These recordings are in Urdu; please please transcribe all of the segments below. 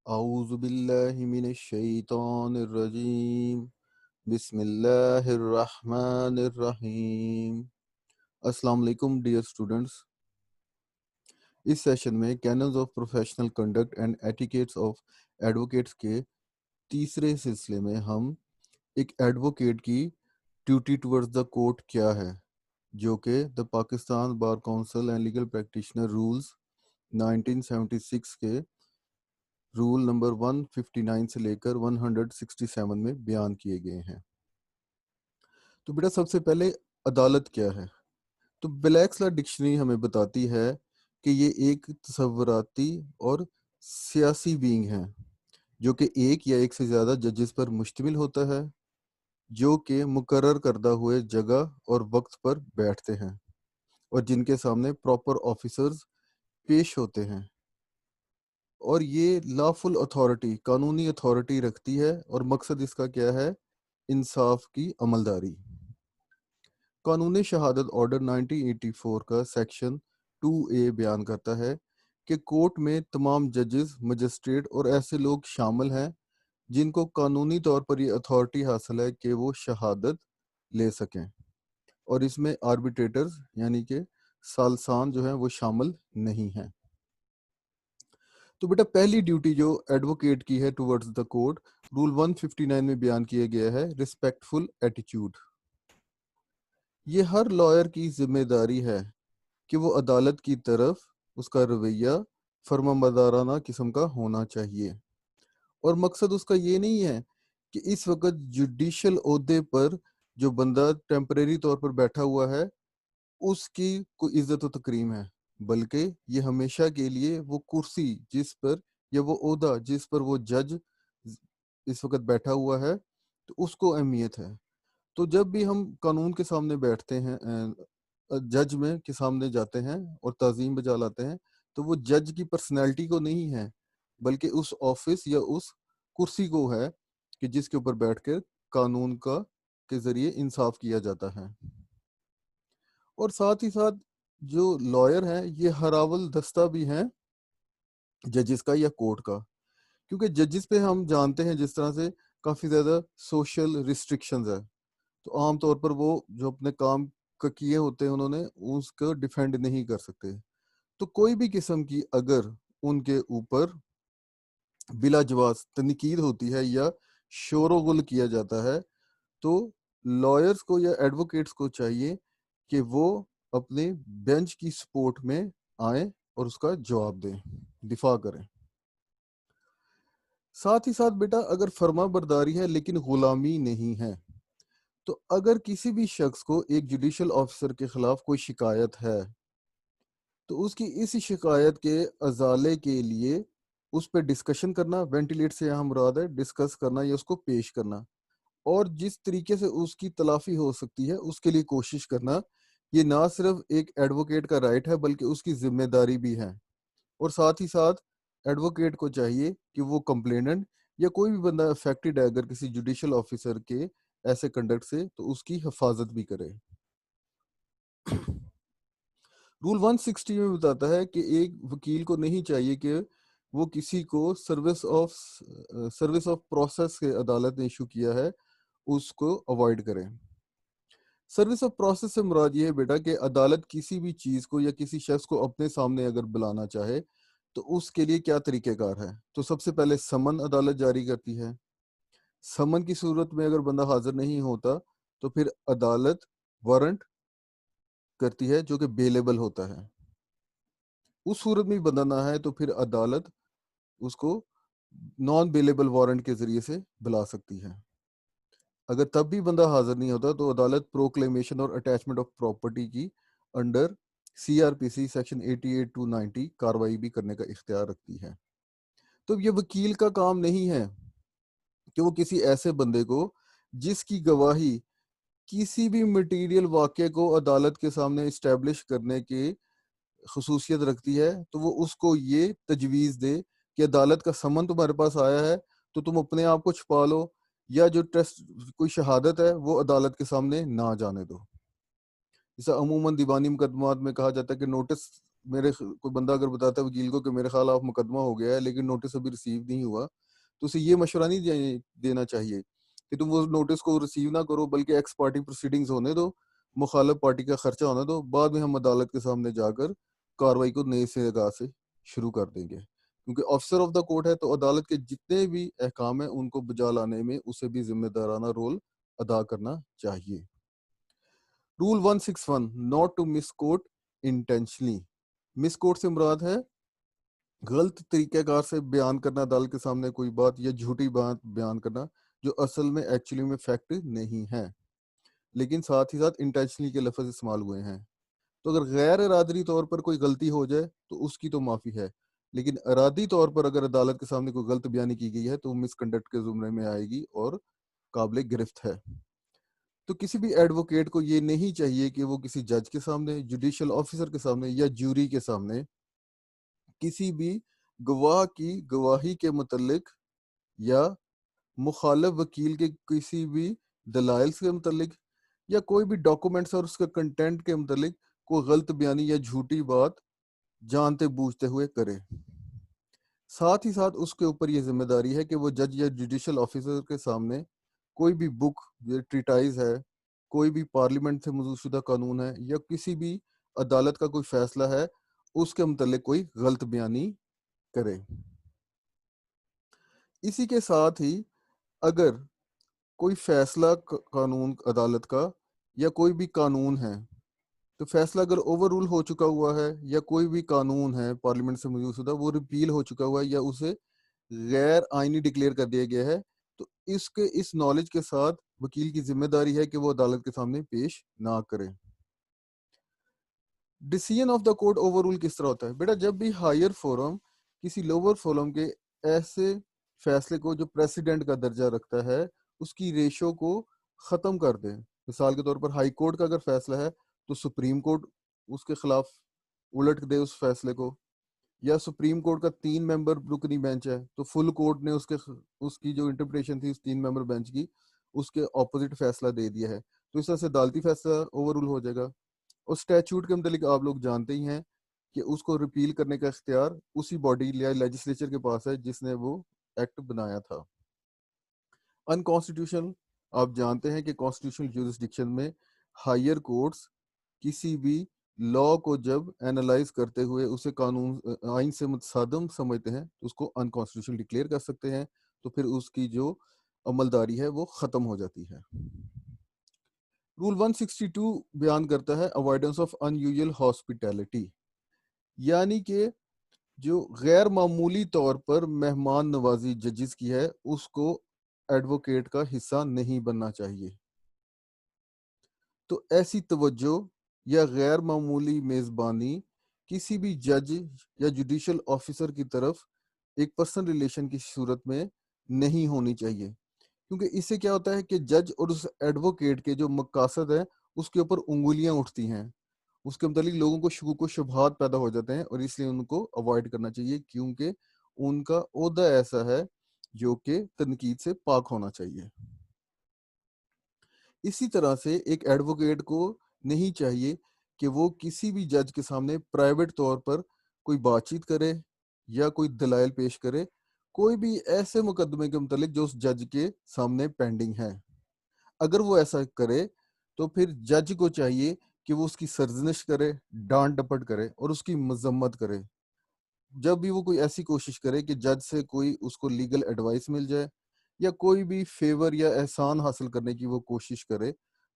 اعوذ باللہ من الشیطان الرجیم بسم اللہ الرحمن الرحیم۔ السلام علیکم ڈیئر اسٹوڈنٹس، اس سیشن میں cannons of professional conduct and etiquettes of advocates کے تیسرے سلسلے میں ہم ایک ایڈوکیٹ کی ڈیوٹی ٹورڈز دا کورٹ کیا ہے، جو کہ the Pakistan bar council and legal practitioner rules 1976 کے رول نمبر 159 سے لے کر 167 میں بیان کیے گئے ہیں۔ تو بیٹا سب سے پہلے عدالت کیا ہے؟ تو بلیکس لا ڈکشنری ہمیں بتاتی ہے کہ یہ ایک تصوراتی اور سیاسی بینگ ہے جو کہ ایک یا ایک سے زیادہ ججز پر مشتمل ہوتا ہے، جو کہ مقرر کردہ ہوئے جگہ اور وقت پر بیٹھتے ہیں اور جن کے سامنے پراپر آفیسرز پیش ہوتے ہیں، اور یہ لافل اتھارٹی، قانونی اتھارٹی رکھتی ہے، اور مقصد اس کا کیا ہے؟ انصاف کی عملداری۔ قانون شہادت آرڈر 1984 کا سیکشن 2A بیان کرتا ہے کہ کورٹ میں تمام ججز، مجسٹریٹ اور ایسے لوگ شامل ہیں جن کو قانونی طور پر یہ اتھارٹی حاصل ہے کہ وہ شہادت لے سکیں، اور اس میں آربیٹریٹرز یعنی کہ ثالثان جو ہیں وہ شامل نہیں ہیں۔ تو بیٹا پہلی ڈیوٹی جو ایڈوکیٹ کی ہے ٹورڈز دا کورٹ، رول 159 میں بیان کیا گیا ہے ریسپیکٹفل ایٹیچیوڈ۔ یہ ہر لائر کی ذمہ داری ہے کہ وہ عدالت کی طرف اس کا رویہ فرمانبردارانہ قسم کا ہونا چاہیے، اور مقصد اس کا یہ نہیں ہے کہ اس وقت جوڈیشل عہدے پر جو بندہ ٹیمپریری طور پر بیٹھا ہوا ہے اس کی کوئی عزت و تکریم ہے، بلکہ یہ ہمیشہ کے لیے وہ کرسی جس پر یا وہ عہدہ جس پر وہ جج اس وقت بیٹھا ہوا ہے تو اس کو اہمیت ہے۔ تو جب بھی ہم قانون کے سامنے بیٹھتے ہیں، جج میں کے سامنے جاتے ہیں اور تعظیم بجا لاتے ہیں، تو وہ جج کی پرسنالٹی کو نہیں ہے، بلکہ اس آفس یا اس کرسی کو ہے کہ جس کے اوپر بیٹھ کے قانون کا کے ذریعے انصاف کیا جاتا ہے۔ اور ساتھ ہی ساتھ جو لائر ہیں یہ ہراول دستہ بھی ہیں ججز کا یا کورٹ کا، کیونکہ ججز پہ ہم جانتے ہیں جس طرح سے کافی زیادہ سوشل ریسٹرکشنز ہے، تو عام طور پر وہ جو اپنے کام کا کیے ہوتے ہیں انہوں نے اس کو ڈیفینڈ نہیں کر سکتے، تو کوئی بھی قسم کی اگر ان کے اوپر بلا جواز تنقید ہوتی ہے یا شور و غل کیا جاتا ہے تو لائرز کو یا ایڈوکیٹس کو چاہیے کہ وہ اپنے بینچ کی سپورٹ میں آئیں اور اس کا جواب دیں، دفاع کریں۔ ساتھ ہی ساتھ بیٹا اگر فرما برداری ہے لیکن غلامی نہیں ہے، تو اگر کسی بھی شخص کو ایک جوڈیشل آفیسر کے خلاف کوئی شکایت ہے تو اس کی اس شکایت کے ازالے کے لیے اس پہ ڈسکشن کرنا، وینٹیلیٹ سے یہاں مراد ہے ڈسکس کرنا یا اس کو پیش کرنا، اور جس طریقے سے اس کی تلافی ہو سکتی ہے اس کے لیے کوشش کرنا، یہ نہ صرف ایک ایڈوکیٹ کا رائٹ ہے بلکہ اس کی ذمہ داری بھی ہے۔ اور ساتھ ہی ساتھ ایڈوکیٹ کو چاہیے کہ وہ کمپلیننٹ یا کوئی بھی بندہ افیکٹڈ ہے اگر کسی جوڈیشل آفیسر کے ایسے کنڈکٹ سے تو اس کی حفاظت بھی کرے۔ رول 160 میں بتاتا ہے کہ ایک وکیل کو نہیں چاہیے کہ وہ کسی کو سروس آف پروسیس کے عدالت نے ایشو کیا ہے اس کو اوائڈ کریں۔ سروس آف پروسیس سے مراد یہ ہے بیٹا کہ عدالت کسی بھی چیز کو یا کسی شخص کو اپنے سامنے اگر بلانا چاہے تو اس کے لیے کیا طریقہ کار ہے۔ تو سب سے پہلے سمن عدالت جاری کرتی ہے، سمن کی صورت میں اگر بندہ حاضر نہیں ہوتا تو پھر عدالت وارنٹ کرتی ہے جو کہ بیلیبل ہوتا ہے، اس صورت میں بندہ نہ ہے تو پھر عدالت اس کو نان بیلیبل وارنٹ کے ذریعے سے بلا سکتی ہے۔ اگر تب بھی بندہ حاضر نہیں ہوتا تو عدالت پروکلیمیشن اور اٹیچمنٹ آف پراپرٹی کی انڈر CRPC سیکشن 88 to 90 کاروائی بھی کرنے کا اختیار رکھتی ہے۔ تو یہ وکیل کا کام نہیں ہے کہ وہ کسی ایسے بندے کو جس کی گواہی کسی بھی مٹیریل واقعے کو عدالت کے سامنے اسٹیبلش کرنے کی خصوصیت رکھتی ہے تو وہ اس کو یہ تجویز دے کہ عدالت کا سمن تمہارے پاس آیا ہے تو تم اپنے آپ کو چھپا لو، یا جو ٹیسٹ کوئی شہادت ہے وہ عدالت کے سامنے نہ جانے دو۔ جیسا عموماً دیوانی مقدمات میں کہا جاتا ہے کہ نوٹس کوئی بندہ اگر بتاتا ہے وکیل کو کہ میرے خلاف مقدمہ ہو گیا ہے لیکن نوٹس ابھی ریسیو نہیں ہوا، تو اسے یہ مشورہ نہیں دینا چاہیے کہ تم وہ نوٹس کو ریسیو نہ کرو، بلکہ ایکس پارٹی پروسیڈنگز ہونے دو، مخالف پارٹی کا خرچہ ہونے دو، بعد میں ہم عدالت کے سامنے جا کر کاروائی کو نئے سرے سے شروع کر دیں گے، کیونکہ آفیسر آف دا کورٹ ہے تو عدالت کے جتنے بھی احکام ہیں ان کو بجا لانے میں اسے بھی ذمہ دارانہ رول ادا کرنا چاہیے۔ Rule 161 not to misquote intentionally, misquote سے مراد ہے غلط طریقہ کار سے بیان کرنا عدالت کے سامنے کوئی بات، یا جھوٹی بات بیان کرنا جو اصل میں ایکچولی میں فیکٹ نہیں ہے، لیکن ساتھ ہی ساتھ انٹینشنلی کے لفظ استعمال ہوئے ہیں۔ تو اگر غیر ارادی طور پر کوئی غلطی ہو جائے تو اس کی تو معافی ہے، لیکن ارادی طور پر اگر عدالت کے سامنے کوئی غلط بیانی کی گئی ہے تو مس کنڈکٹ کے زمرے میں آئے گی اور قابل گرفت ہے۔ تو کسی بھی ایڈوکیٹ کو یہ نہیں چاہیے کہ وہ کسی جج کے سامنے، جوڈیشل آفیسر کے سامنے یا جیوری کے سامنے کسی بھی گواہ کی گواہی کے متعلق یا مخالف وکیل کے کسی بھی دلائل کے متعلق یا کوئی بھی ڈاکومنٹس اور اس کے کنٹینٹ کے متعلق کوئی غلط بیانی یا جھوٹی بات جانتے بوجھتے ہوئے کرے۔ ساتھ ہی ساتھ اس کے اوپر یہ ذمہ داری ہے کہ وہ جج یا جوڈیشل آفیسر کے سامنے کوئی بھی بک یا ٹریٹائز ہے، کوئی بھی پارلیمنٹ سے منظور شدہ قانون ہے یا کسی بھی عدالت کا کوئی فیصلہ ہے اس کے متعلق کوئی غلط بیانی کرے۔ اسی کے ساتھ ہی اگر کوئی فیصلہ قانون عدالت کا یا کوئی بھی قانون ہے تو فیصلہ اگر اوور رول ہو چکا ہوا ہے یا کوئی بھی قانون ہے پارلیمنٹ سے منظور شدہ وہ ریپیل ہو چکا ہوا ہے یا اسے غیر آئینی ڈکلیئر کر دیا گیا ہے، تو اس نالج کے ساتھ وکیل کی ذمہ داری ہے کہ وہ عدالت کے سامنے پیش نہ کرے۔ Decision of the court overrule کس طرح ہوتا ہے؟ بیٹا جب بھی ہائر فورم کسی لوور فورم کے ایسے فیصلے کو جو پریسیڈنٹ کا درجہ رکھتا ہے اس کی ریشو کو ختم کر دے، مثال کے طور پر ہائی کورٹ کا اگر فیصلہ ہے تو سپریم کورٹ اس کے خلاف الٹ دے اس فیصلے کو، یا سپریم کورٹ کا 3 ممبر رکنی بینچ ہے تو فل کورٹ نے اس کی جو انٹرپریٹیشن تھی اس 3 ممبر بینچ کی اس کے اپوزٹ فیصلہ دے دیا ہے، تو اس طرح سے عدالتی فیصلہ اوور رول ہو جائے گا۔ اور اسٹیچوٹ کے متعلق آپ لوگ جانتے ہی ہیں کہ اس کو ریپیل کرنے کا اختیار اسی باڈی یا لیجسلیچر کے پاس ہے جس نے وہ ایکٹ بنایا تھا۔ انکانسٹیٹیوشنل، آپ جانتے ہیں کہ کانسٹیٹیوشنل جورسڈکشن میں ہائر کورٹس کسی بھی لا کو جب اینالائز کرتے ہوئے اسے قانون آئین سے متصادم سمجھتے ہیں تو اس کو انکانسٹیٹیوشنل ڈکلیئر کر سکتے ہیں، تو پھر اس کی جو عملداری ہے وہ ختم ہو جاتی ہے۔ رول 162 بیان کرتا ہے avoidance of in usual hospitality, یعنی کہ جو غیر معمولی طور پر مہمان نوازی ججز کی ہے اس کو ایڈوکیٹ کا حصہ نہیں بننا چاہیے۔ تو ایسی توجہ یا غیر معمولی میزبانی کسی بھی جج یا جوڈیشل آفیسر کی طرف ایک پرسنل ریلیشن کی صورت میں نہیں ہونی چاہیے، کیونکہ اس سے کیا ہوتا ہے کہ جج اور اس ایڈوکیٹ کے جو مقاصد ہیں اس کے اوپر انگلیاں اٹھتی ہیں، اس کے متعلق لوگوں کو شکوک و شبہات پیدا ہو جاتے ہیں، اور اس لیے ان کو اوائڈ کرنا چاہیے کیونکہ ان کا عہدہ ایسا ہے جو کہ تنقید سے پاک ہونا چاہیے۔ اسی طرح سے ایک ایڈوکیٹ کو نہیں چاہیے کہ وہ کسی بھی جج کے سامنے پرائیویٹ طور پر کوئی بات چیت کرے یا کوئی دلائل پیش کرے کوئی بھی ایسے مقدمے کے متعلق جو اس جج کے سامنے پینڈنگ ہے۔ اگر وہ ایسا کرے تو پھر جج کو چاہیے کہ وہ اس کی سرزنش کرے، ڈانٹ ڈپٹ کرے اور اس کی مذمت کرے۔ جب بھی وہ کوئی ایسی کوشش کرے کہ جج سے کوئی اس کو لیگل ایڈوائس مل جائے یا کوئی بھی فیور یا احسان حاصل کرنے کی وہ کوشش کرے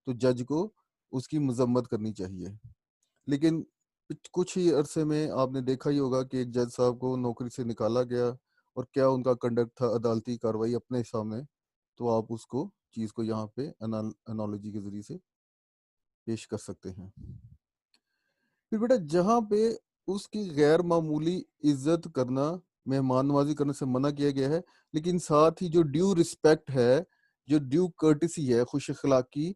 تو جج کو اس کی مذمت کرنی چاہیے۔ لیکن کچھ ہی عرصے میں آپ نے دیکھا ہی ہوگا کہ ایک جج صاحب کو نوکری سے نکالا گیا اور کیا ان کا کنڈکٹ تھا عدالتی کارروائی اپنے سامنے، تو آپ اس کو چیز کو یہاں پہ انالوجی کے ذریعے سے پیش کر سکتے ہیں۔ پھر بیٹا جہاں پہ اس کی غیر معمولی عزت کرنا، مہمان نوازی کرنے سے منع کیا گیا ہے، لیکن ساتھ ہی جو ڈیو رسپیکٹ ہے، جو ڈیو کرٹسی ہے، خوش اخلاقی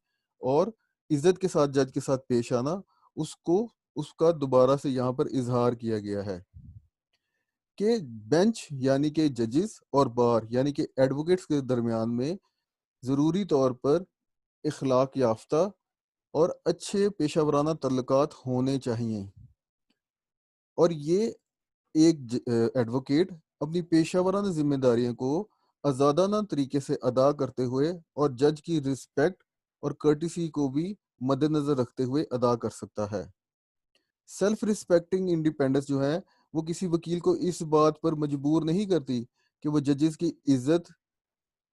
اور عزت کے ساتھ جج کے ساتھ پیش آنا، اس کا دوبارہ سے یہاں پر اظہار کیا گیا ہے کہ بینچ یعنی کہ ججز اور بار یعنی کہ ایڈوکیٹس کے درمیان میں ضروری طور پر اخلاق یافتہ اور اچھے پیشہ ورانہ تعلقات ہونے چاہیے۔ اور یہ ایک ایڈوکیٹ اپنی پیشہ ورانہ ذمہ داریوں کو آزادانہ طریقے سے ادا کرتے ہوئے اور جج کی رسپیکٹ اور کرٹیسی کو بھی مد نظر رکھتے ہوئے ادا کر سکتا ہے. سیلف رسپیکٹنگ انڈیپینڈنس جو ہے وہ کسی وکیل کو اس بات پر مجبور نہیں کرتی کہ وہ ججز کی عزت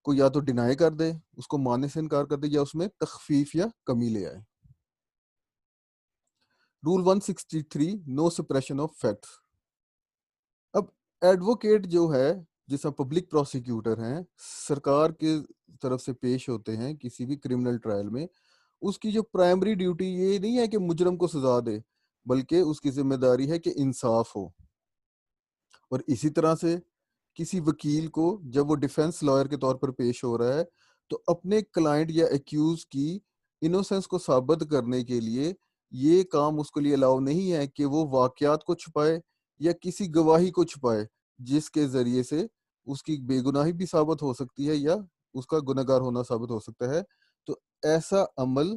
کو یا تو ڈینائی کر دے، اس کو ماننے سے انکار کر دے، یا اس میں تخفیف یا کمی لے آئے. Rule 163 no suppression of facts. اب ایڈوکیٹ جو ہے جیسا پبلک پروسیکیوٹر ہیں، سرکار کے طرف سے پیش ہوتے ہیں کسی بھی کرمنل ٹرائل میں، اس کی جو پرائمری ڈیوٹی یہ نہیں ہے کہ مجرم کو سزا دے، بلکہ اس کی ذمہ داری ہے کہ انصاف ہو. اور اسی طرح سے کسی وکیل کو جب وہ ڈیفینس لائر کے طور پر پیش ہو رہا ہے تو اپنے کلائنٹ یا ایکیوز کی انوسنس کو ثابت کرنے کے لیے یہ کام اس کے لیے الاؤ نہیں ہے کہ وہ واقعات کو چھپائے یا کسی گواہی کو چھپائے جس کے ذریعے سے اس کی بے گناہی بھی ثابت ہو سکتی ہے یا اس کا گنہگار ہونا ثابت ہو سکتا ہے. تو ایسا عمل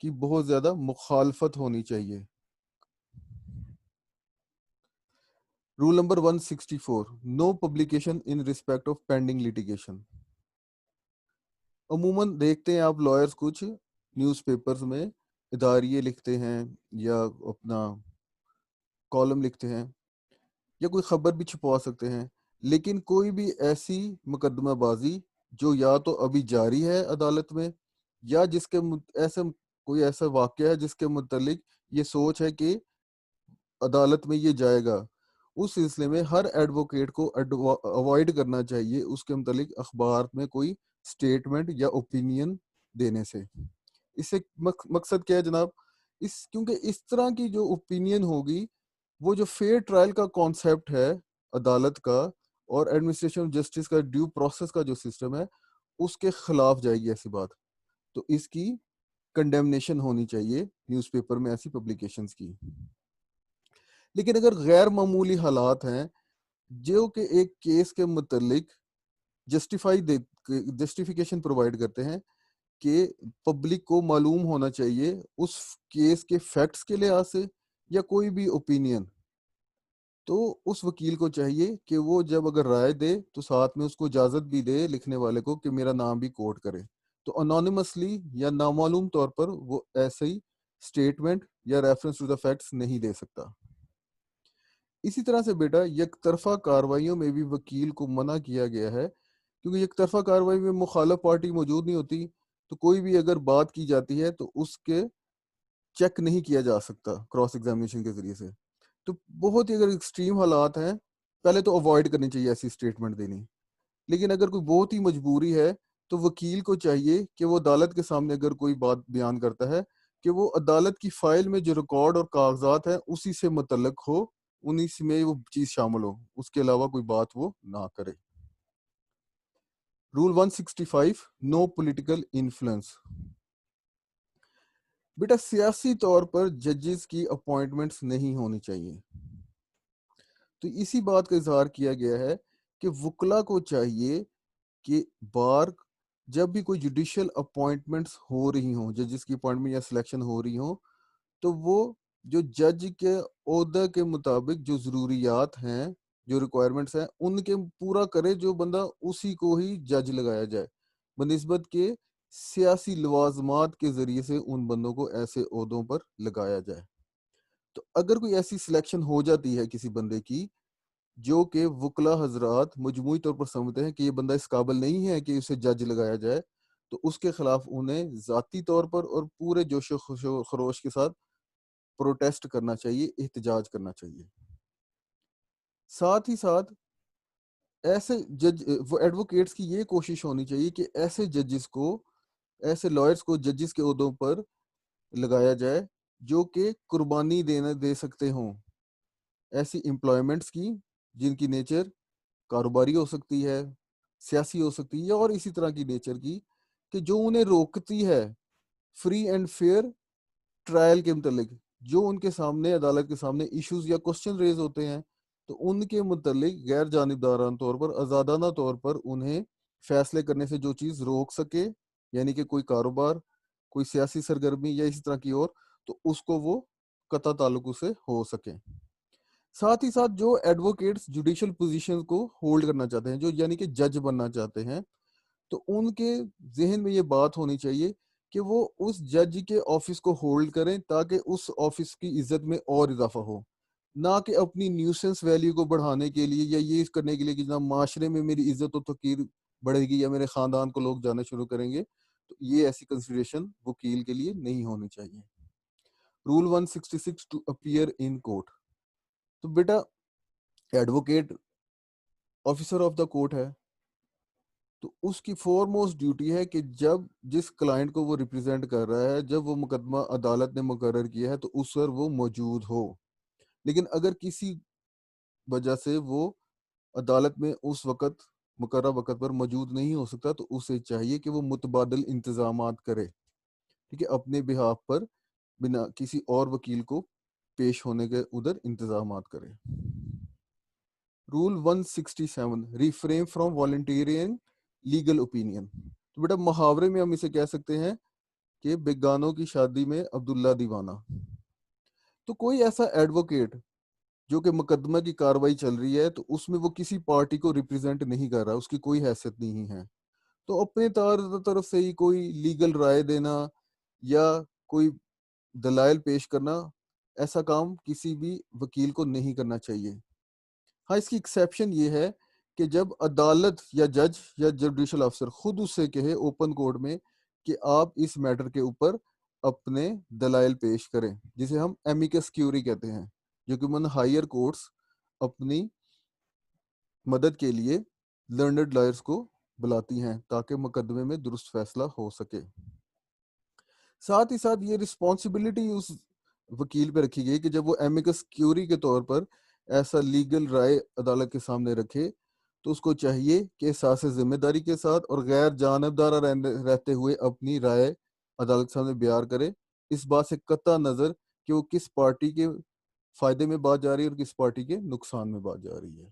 کی بہت زیادہ مخالفت ہونی چاہیے. Rule number 164 no publication in respect of pending litigation. عموماً دیکھتے ہیں آپ لائرز کچھ نیوز پیپرز میں اداریے لکھتے ہیں یا اپنا کالم لکھتے ہیں یا کوئی خبر بھی چھپوا سکتے ہیں، لیکن کوئی بھی ایسی مقدمہ بازی جو یا تو ابھی جاری ہے عدالت میں یا جس کے کوئی ایسا واقعہ ہے جس کے متعلق یہ سوچ ہے کہ عدالت میں یہ جائے گا، اس سلسلے میں ہر ایڈوکیٹ کو اوائڈ کرنا چاہیے اس کے متعلق اخبار میں کوئی سٹیٹمنٹ یا اوپینین دینے سے. اس سے مقصد کیا ہے جناب، کیونکہ اس طرح کی جو اوپینین ہوگی وہ جو فیئر ٹرائل کا کانسیپٹ ہے عدالت کا اور ایڈمنسٹریشن جسٹس کا ڈیو پروسیس کا جو سسٹم ہے اس کے خلاف جائے گی ایسی بات. تو اس کی کنڈیمنیشن ہونی چاہیے نیوز پیپر میں ایسی پبلیکیشنز کی. لیکن اگر غیر معمولی حالات ہیں جو کہ ایک کیس کے متعلق جسٹیفیکیشن پرووائڈ کرتے ہیں کہ پبلک کو معلوم ہونا چاہیے اس کیس کے فیکٹس کے لحاظ سے یا کوئی بھی اوپینین، تو اس وکیل کو چاہیے کہ وہ جب اگر رائے دے تو ساتھ میں اس کو اجازت بھی دے لکھنے والے کو کہ میرا نام بھی کوٹ کرے. تو انونیمسلی یا نامعلوم طور پر وہ ایسے ہی اسٹیٹمنٹ یا ریفرنس ٹو دا فیکٹس نہیں دے سکتا. اسی طرح سے بیٹا یک طرفہ کارروائیوں میں بھی وکیل کو منع کیا گیا ہے، کیونکہ یک طرفہ کارروائی میں مخالف پارٹی موجود نہیں ہوتی، تو کوئی بھی اگر بات کی جاتی ہے تو اس کے چیک نہیں کیا جا سکتا کراس ایگزامینیشن کے ذریعے سے. تو بہت ہی اگر ایکسٹریم حالات ہیں پہلے تو اوائڈ کرنی چاہیے ایسی اسٹیٹمنٹ دینی. لیکن اگر کوئی بہت ہی مجبوری ہے تو وکیل کو چاہیے کہ وہ عدالت کے سامنے اگر کوئی بات بیان کرتا ہے کہ وہ عدالت کی فائل میں جو ریکارڈ اور کاغذات ہیں اسی سے متعلق ہو، انہی میں وہ چیز شامل ہو، اس کے علاوہ کوئی بات وہ نہ کرے. Rule 165 no political influence. بیٹا سیاسی طور پر ججز کی اپوائنٹمنٹس نہیں ہونی چاہیے. تو اسی بات کا اظہار کیا گیا ہے کہ وکلا کو چاہیے کہ بار جب بھی کوئی جوڈیشل اپوائنٹمنٹس ہو رہی ہوں، ججز کی اپوائنٹمنٹ یا سلیکشن ہو رہی ہوں، تو وہ جو جج کے عہدہ کے مطابق جو ضروریات ہیں، جو ریکوائرمنٹس ہیں، ان کے پورا کرے جو بندہ اسی کو ہی جج لگایا جائے، بنسبت کے سیاسی لوازمات کے ذریعے سے ان بندوں کو ایسے عہدوں پر لگایا جائے. تو اگر کوئی ایسی سلیکشن ہو جاتی ہے کسی بندے کی جو کہ وکلا حضرات مجموعی طور پر سمجھتے ہیں کہ یہ بندہ اس قابل نہیں ہے کہ اسے جج لگایا جائے، تو اس کے خلاف انہیں ذاتی طور پر اور پورے جوش و خروش کے ساتھ پروٹیسٹ کرنا چاہیے، احتجاج کرنا چاہیے. ساتھ ہی ساتھ ایسے جج وہ ایڈوکیٹس کی یہ کوشش ہونی چاہیے کہ ایسے ججز کو، ایسے لائرز کو ججز کے عہدوں پر لگایا جائے جو کہ قربانی دے سکتے ہوں ایسی امپلائمنٹس کی جن کی نیچر کاروباری ہو سکتی ہے، سیاسی ہو سکتی ہے، یا اور اسی طرح کی نیچر کی کہ جو انہیں روکتی ہے فری اینڈ فیئر ٹرائل کے متعلق. جو ان کے سامنے عدالت کے سامنے ایشوز یا کوسچن ریز ہوتے ہیں تو ان کے متعلق غیر جانبدارانہ طور پر، آزادانہ طور پر انہیں فیصلے کرنے سے جو چیز روک سکے، یعنی کہ کوئی کاروبار، کوئی سیاسی سرگرمی یا اسی طرح کی اور، تو اس کو وہ قطع تعلق سے ہو سکے. ساتھ ہی ساتھ جو ایڈوکیٹس جوڈیشل پوزیشن کو ہولڈ کرنا چاہتے ہیں، جو یعنی کہ جج بننا چاہتے ہیں، تو ان کے ذہن میں یہ بات ہونی چاہیے کہ وہ اس جج کے آفس کو ہولڈ کریں تاکہ اس آفس کی عزت میں اور اضافہ ہو، نہ کہ اپنی نیوسنس ویلیو کو بڑھانے کے لیے یا یہ کرنے کے لیے کہ جناب معاشرے میں میری عزت و توقیر بڑھے گی یا میرے خاندان کو لوگ جانا شروع کریں گے. تو یہ ایسی کنسیڈریشن وکیل کے لیے نہیں ہونی چاہیے. Rule 166 to appear in court. تو بیٹا advocate officer of the court ہے، تو اس کی فور موسٹ ڈیوٹی ہے کہ جب جس کلائنٹ کو وہ ریپرزینٹ کر رہا ہے، جب وہ مقدمہ عدالت نے مقرر کیا ہے تو اس پر وہ موجود ہو. لیکن اگر کسی وجہ سے وہ عدالت میں اس وقت مقررہ وقت پر موجود نہیں ہو سکتا تو اسے چاہیے کہ وہ متبادل انتظامات کرے، ٹھیک ہے، اپنے بہاف پر بنا کسی اور وکیل کو پیش ہونے کے ادھر انتظامات کرے. Rule 167 refrain from volunteering legal opinion. تو بیٹا محاورے میں ہم اسے کہہ سکتے ہیں کہ بیگانوں کی شادی میں عبداللہ دیوانہ. تو کوئی ایسا ایڈوکیٹ جو کہ مقدمہ کی کاروائی چل رہی ہے تو اس میں وہ کسی پارٹی کو ریپرزینٹ نہیں کر رہا، اس کی کوئی حیثیت نہیں ہے، تو اپنے طرف سے ہی کوئی لیگل رائے دینا یا کوئی دلائل پیش کرنا، ایسا کام کسی بھی وکیل کو نہیں کرنا چاہیے. ہاں، اس کی ایکسیپشن یہ ہے کہ جب عدالت یا جج یا جوڈیشل افسر خود اس سے کہے اوپن کورٹ میں کہ آپ اس میٹر کے اوپر اپنے دلائل پیش کریں، جسے ہم ایمیکس کیوری کہتے ہیں، جو کہ من ہائر کورٹس اپنی مدد کے لیے لرنڈ لائرز کو بلاتی ہیں تاکہ مقدمے میں درست فیصلہ ہو سکے. ساتھ ہی ساتھ یہ رسپانسبلٹی اس وکیل پہ رکھی گئی کہ جب وہ ایمیکس کیوری کے طور پر ایسا لیگل رائے عدالت کے سامنے رکھے تو اس کو چاہیے کہ احساس ذمہ داری کے ساتھ اور غیر جانبدارہ رہتے ہوئے اپنی رائے عدالت کے سامنے بیان کرے، اس بات سے قطع نظر کہ وہ کس پارٹی کے فائدے میں بات جا رہی ہے اور کس پارٹی کے نقصان میں بات جا رہی ہے.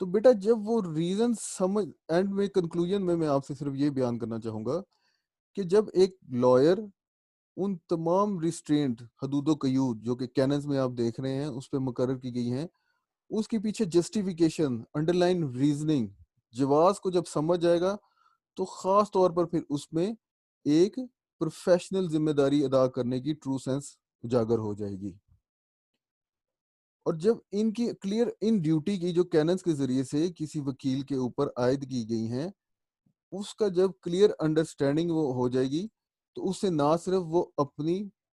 تو بیٹا جب وہ ریزن سمجھ اینڈ میں کنکلوژن میں آپ سے صرف یہ بیان کرنا چاہوں گا کہ جب ایک لائر ان تمام ریسٹرینٹ حدود و قیود جو کہ کیننز میں آپ دیکھ رہے ہیں اس پہ مقرر کی گئی ہیں، اس کے پیچھے جسٹیفیکیشن انڈر لائن ریزننگ جواز کو جب سمجھ جائے گا تو خاص طور پر پھر اس میں ایک پروفیشنل ذمہ داری ادا کرنے کی ٹرو سینس اجاگر ہو جائے گی. اور جب ان کی کلیئر ان ڈیوٹی کی جو کیننز کے ذریعے سے کسی وکیل کے اوپر عائد کی گئی ہیں، اس کا جب کلیئر انڈرسٹینڈنگ وہ ہو جائے گی تو اس سے نہ صرف وہ اپنی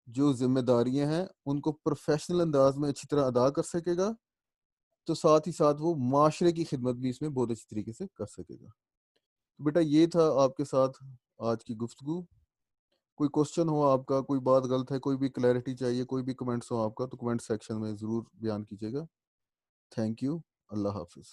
جو ذمہ داریاں ہیں ان کو پروفیشنل انداز میں اچھی طرح ادا کر سکے گا، تو ساتھ ہی ساتھ وہ معاشرے کی خدمت بھی اس میں بہت اچھی طریقے سے کر سکے گا. بیٹا یہ تھا آپ کے ساتھ آج کی گفتگو. کوئی کوشچن ہو آپ کا، کوئی بات غلط ہے، کوئی بھی کلیئرٹی چاہیے، کوئی بھی کمنٹس ہو آپ کا تو کمنٹ سیکشن میں ضرور بیان کیجیے گا. Thank you. اللہ حافظ.